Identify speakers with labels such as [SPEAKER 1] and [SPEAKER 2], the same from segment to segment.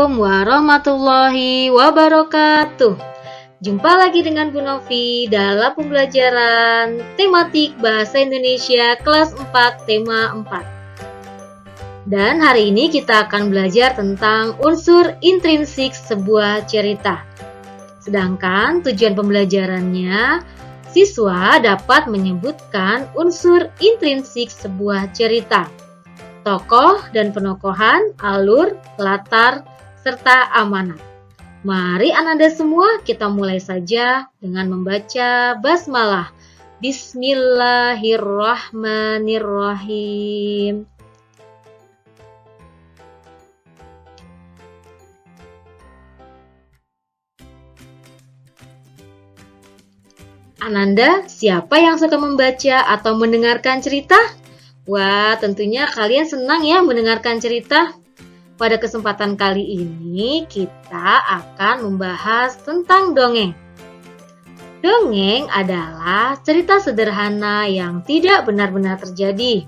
[SPEAKER 1] Assalamualaikum warahmatullahi wabarakatuh. Jumpa lagi dengan Bu Novi dalam pembelajaran tematik Bahasa Indonesia kelas 4 tema 4. Dan hari ini kita akan belajar tentang unsur intrinsik sebuah cerita. Sedangkan tujuan pembelajarannya, siswa dapat menyebutkan unsur intrinsik sebuah cerita, tokoh dan penokohan, alur, latar, serta amanat. Mari Ananda semua kita mulai saja dengan membaca basmalah. Bismillahirrahmanirrahim. Ananda, siapa yang suka membaca atau mendengarkan cerita? Wah, tentunya kalian senang ya mendengarkan cerita. Pada kesempatan kali ini kita akan membahas tentang dongeng. Dongeng adalah cerita sederhana yang tidak benar-benar terjadi.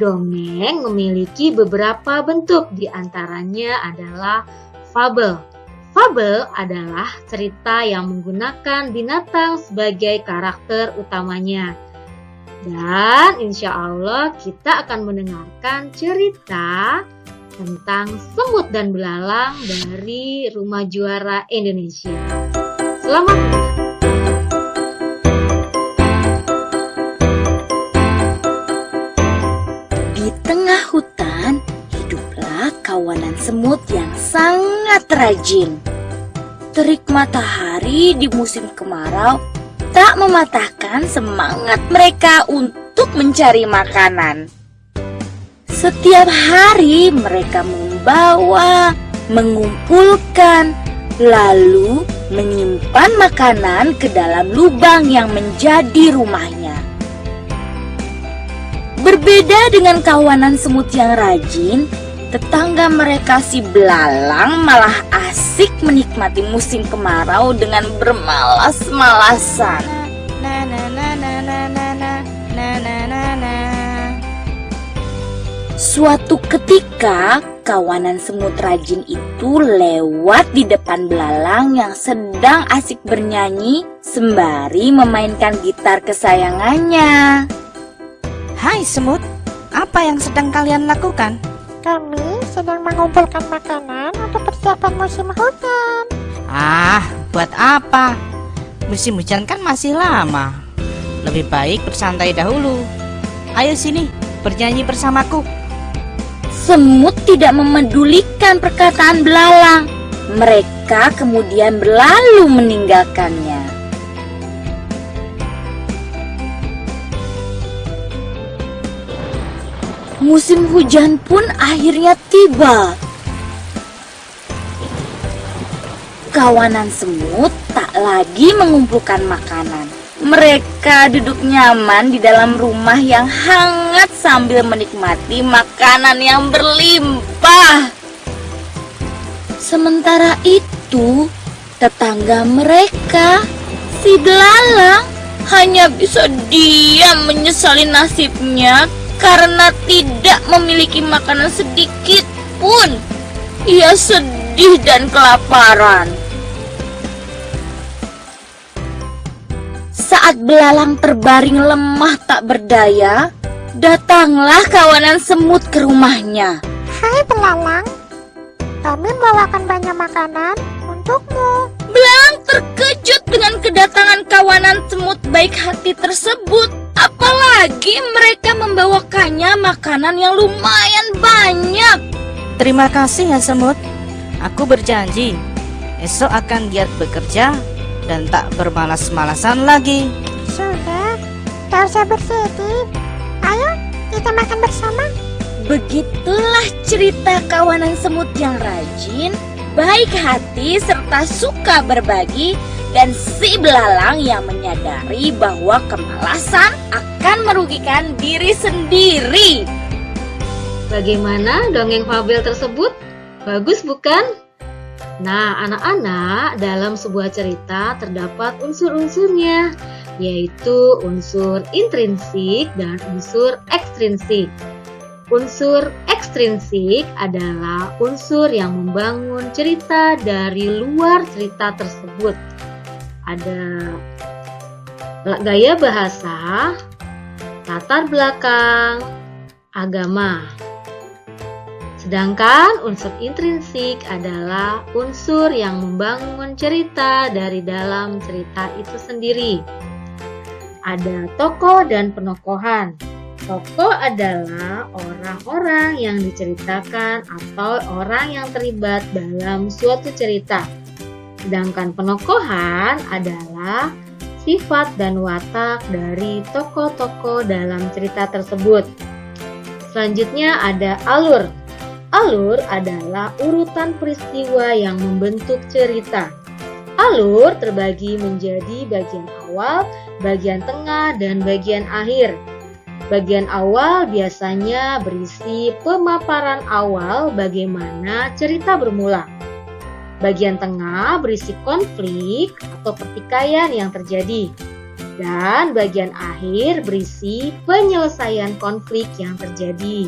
[SPEAKER 1] Dongeng memiliki beberapa bentuk, di antaranya adalah fabel. Fabel adalah cerita yang menggunakan binatang sebagai karakter utamanya. Dan insya Allah kita akan mendengarkan cerita tentang semut dan belalang dari Rumah Juara Indonesia. Selamat
[SPEAKER 2] Di tengah hutan, hiduplah kawanan semut yang sangat rajin. Terik matahari di musim kemarau tak mematahkan semangat mereka untuk mencari makanan. Setiap hari mereka membawa, mengumpulkan, lalu menyimpan makanan ke dalam lubang yang menjadi rumahnya. Berbeda dengan kawanan semut yang rajin, tetangga mereka si belalang malah asik menikmati musim kemarau dengan bermalas-malasan. Suatu ketika, kawanan semut rajin itu lewat di depan belalang yang sedang asik bernyanyi sembari memainkan gitar kesayangannya.
[SPEAKER 3] Hai semut, apa yang sedang kalian lakukan?
[SPEAKER 4] Kami sedang mengumpulkan makanan untuk persiapan musim hujan.
[SPEAKER 3] Buat apa? Musim hujan kan masih lama. Lebih baik bersantai dahulu. Ayo sini, bernyanyi bersamaku.
[SPEAKER 2] Semut tidak memedulikan perkataan belalang. Mereka kemudian berlalu meninggalkannya. Musim hujan pun akhirnya tiba. Kawanan semut tak lagi mengumpulkan makanan. Mereka duduk nyaman di dalam rumah yang hangat sambil menikmati makanan yang berlimpah. Sementara itu, tetangga mereka, si belalang, hanya bisa diam menyesali nasibnya karena tidak memiliki makanan sedikit pun. Ia sedih dan kelaparan. Saat belalang terbaring lemah tak berdaya, datanglah kawanan semut ke rumahnya.
[SPEAKER 4] Hai belalang, kami membawakan banyak makanan untukmu.
[SPEAKER 2] Belalang terkejut dengan kedatangan kawanan semut baik hati tersebut. Apalagi mereka membawakannya makanan yang lumayan banyak.
[SPEAKER 3] Terima kasih ya semut. Aku berjanji, esok akan giat bekerja dan tak bermalas-malasan lagi.
[SPEAKER 4] Sudah, tak usah bersedih. Ayo, kita makan bersama.
[SPEAKER 2] Begitulah cerita kawanan semut yang rajin, baik hati serta suka berbagi, dan si belalang yang menyadari bahwa kemalasan akan merugikan diri sendiri.
[SPEAKER 1] Bagaimana dongeng fabel tersebut? Bagus bukan? Nah, anak-anak, dalam sebuah cerita terdapat unsur-unsurnya, yaitu unsur intrinsik dan unsur ekstrinsik. Unsur ekstrinsik adalah unsur yang membangun cerita dari luar cerita tersebut. Ada gaya bahasa, latar belakang, agama. Sedangkan unsur intrinsik adalah unsur yang membangun cerita dari dalam cerita itu sendiri. Ada tokoh dan penokohan. Tokoh adalah orang-orang yang diceritakan atau orang yang terlibat dalam suatu cerita. Sedangkan penokohan adalah sifat dan watak dari tokoh-tokoh dalam cerita tersebut. Selanjutnya ada alur. Alur adalah urutan peristiwa yang membentuk cerita. Alur terbagi menjadi bagian awal, bagian tengah, dan bagian akhir. Bagian awal biasanya berisi pemaparan awal bagaimana cerita bermula. Bagian tengah berisi konflik atau pertikaian yang terjadi. Dan bagian akhir berisi penyelesaian konflik yang terjadi.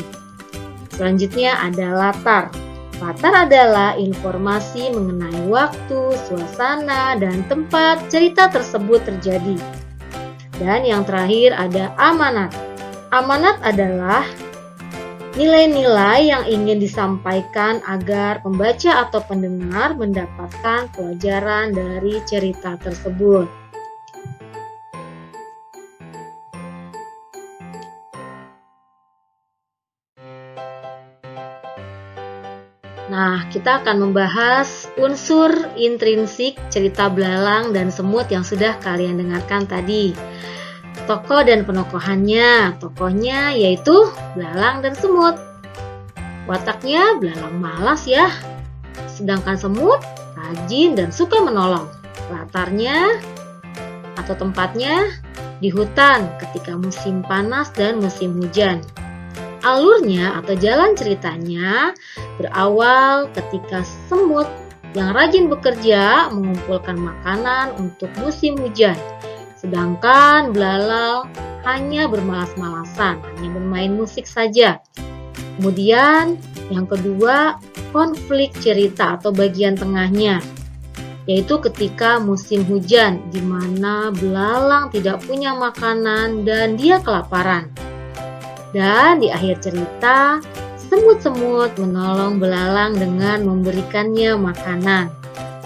[SPEAKER 1] Selanjutnya ada latar. Latar adalah informasi mengenai waktu, suasana, dan tempat cerita tersebut terjadi. Dan yang terakhir ada amanat. Amanat adalah nilai-nilai yang ingin disampaikan agar pembaca atau pendengar mendapatkan pelajaran dari cerita tersebut. Nah, kita akan membahas unsur intrinsik cerita belalang dan semut yang sudah kalian dengarkan tadi. Tokoh dan penokohannya, tokohnya yaitu belalang dan semut. Wataknya belalang malas ya, sedangkan semut rajin dan suka menolong. Latarnya atau tempatnya di hutan ketika musim panas dan musim hujan. Alurnya atau jalan ceritanya berawal ketika semut yang rajin bekerja mengumpulkan makanan untuk musim hujan. Sedangkan belalang hanya bermalas-malasan, hanya bermain musik saja. Kemudian yang kedua, konflik cerita atau bagian tengahnya, yaitu ketika musim hujan di mana belalang tidak punya makanan dan dia kelaparan. Dan di akhir cerita, semut-semut menolong belalang dengan memberikannya makanan.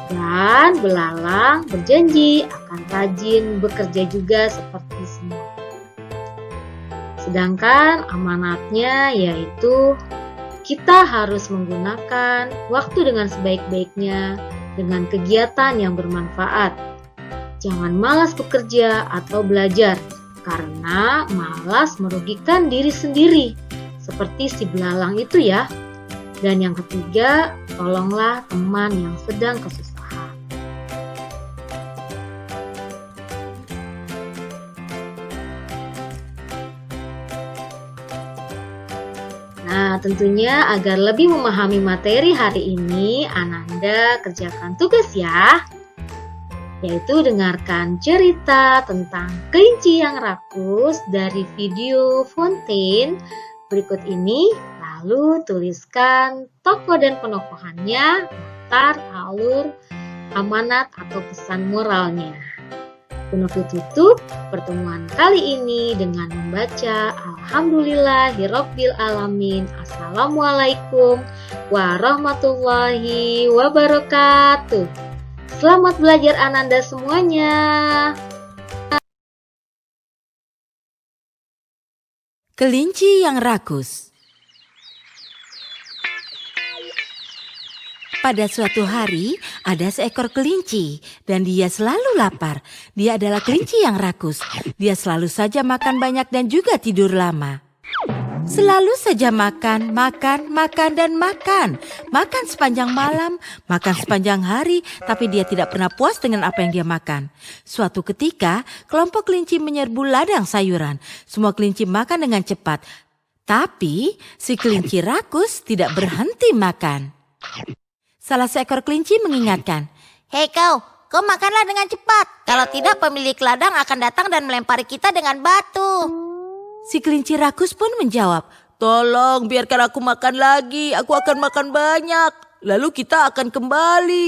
[SPEAKER 1] Dan belalang berjanji akan rajin bekerja juga seperti semut. Sedangkan amanatnya yaitu kita harus menggunakan waktu dengan sebaik-baiknya dengan kegiatan yang bermanfaat. Jangan malas bekerja atau belajar karena malas merugikan diri sendiri seperti si belalang itu ya. Dan yang ketiga, tolonglah teman yang sedang kesusahan. Nah, tentunya agar lebih memahami materi hari ini, Ananda kerjakan tugas ya. Yaitu dengarkan cerita tentang kelinci yang rakus dari video Fontaine berikut ini. Lalu tuliskan tokoh dan penokohannya, latar, alur, amanat atau pesan moralnya. Penutup tutup pertemuan kali ini dengan membaca Alhamdulillahirabbil alamin. Assalamualaikum warahmatullahi wabarakatuh. Selamat belajar Ananda semuanya.
[SPEAKER 5] Kelinci yang rakus. Pada suatu hari, ada seekor kelinci dan dia selalu lapar. Dia adalah kelinci yang rakus. Dia selalu saja makan banyak dan juga tidur lama. Selalu saja makan, dan makan. Makan sepanjang malam, makan sepanjang hari, tapi dia tidak pernah puas dengan apa yang dia makan. Suatu ketika, kelompok kelinci menyerbu ladang sayuran. Semua kelinci makan dengan cepat. Tapi, si kelinci rakus tidak berhenti makan. Salah seekor kelinci mengingatkan,
[SPEAKER 6] "Hei kau makanlah dengan cepat. Kalau tidak pemilik ladang akan datang dan melempari kita dengan batu."
[SPEAKER 5] Si kelinci rakus pun menjawab, Tolong biarkan aku makan lagi, aku akan makan banyak. Lalu kita akan kembali.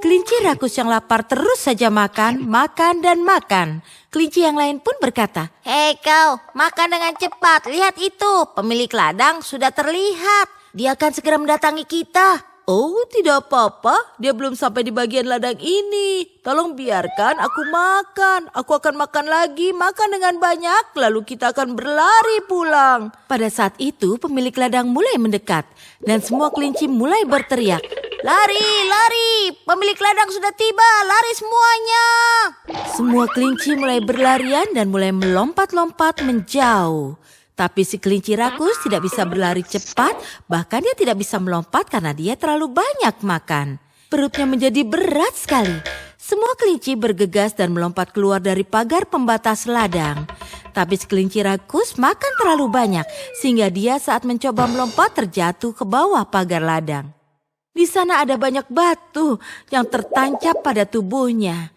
[SPEAKER 5] Kelinci rakus yang lapar terus saja makan, makan dan makan. Kelinci yang lain pun berkata,
[SPEAKER 6] Hei kau, makan dengan cepat. Lihat itu, pemilik ladang sudah terlihat. Dia akan segera mendatangi kita.
[SPEAKER 5] oh tidak apa-apa, dia belum sampai di bagian ladang ini. Tolong biarkan aku makan. Aku akan makan lagi, makan dengan banyak, lalu kita akan berlari pulang. Pada saat itu pemilik ladang mulai mendekat dan semua kelinci mulai berteriak.
[SPEAKER 6] Lari, lari, pemilik ladang sudah tiba, lari semuanya.
[SPEAKER 5] Semua kelinci mulai berlarian dan mulai melompat-lompat menjauh. Tapi si kelinci rakus tidak bisa berlari cepat, bahkan dia tidak bisa melompat karena dia terlalu banyak makan. Perutnya menjadi berat sekali. Semua kelinci bergegas dan melompat keluar dari pagar pembatas ladang. Tapi si kelinci rakus makan terlalu banyak, sehingga dia saat mencoba melompat terjatuh ke bawah pagar ladang. Di sana ada banyak batu yang tertancap pada tubuhnya.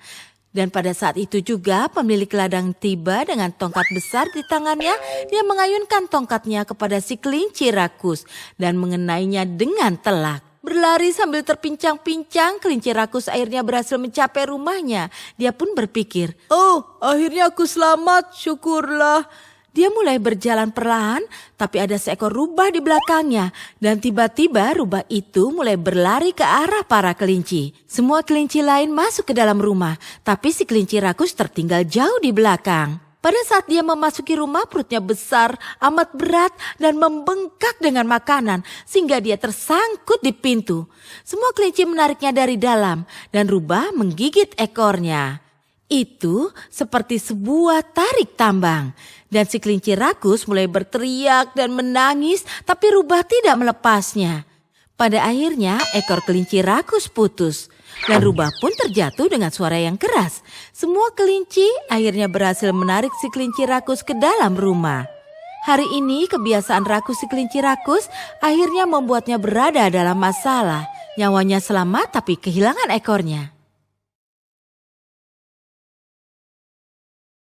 [SPEAKER 5] Dan pada saat itu juga pemilik ladang tiba dengan tongkat besar di tangannya. Dia mengayunkan tongkatnya kepada si kelinci rakus dan mengenainya dengan telak. Berlari sambil terpincang-pincang, kelinci rakus akhirnya berhasil mencapai rumahnya. Dia pun berpikir, oh akhirnya aku selamat, syukurlah. Dia mulai berjalan perlahan, tapi ada seekor rubah di belakangnya. Dan tiba-tiba rubah itu mulai berlari ke arah para kelinci. Semua kelinci lain masuk ke dalam rumah, tapi si kelinci rakus tertinggal jauh di belakang. Pada saat dia memasuki rumah, perutnya besar, amat berat, dan membengkak dengan makanan, sehingga dia tersangkut di pintu. Semua kelinci menariknya dari dalam, dan rubah menggigit ekornya. Itu seperti sebuah tarik tambang. Dan si kelinci rakus mulai berteriak dan menangis, tapi rubah tidak melepasnya. Pada akhirnya ekor kelinci rakus putus. Dan rubah pun terjatuh dengan suara yang keras. Semua kelinci akhirnya berhasil menarik si kelinci rakus ke dalam rumah. Hari ini kebiasaan rakus si kelinci rakus akhirnya membuatnya berada dalam masalah. Nyawanya selamat tapi kehilangan ekornya.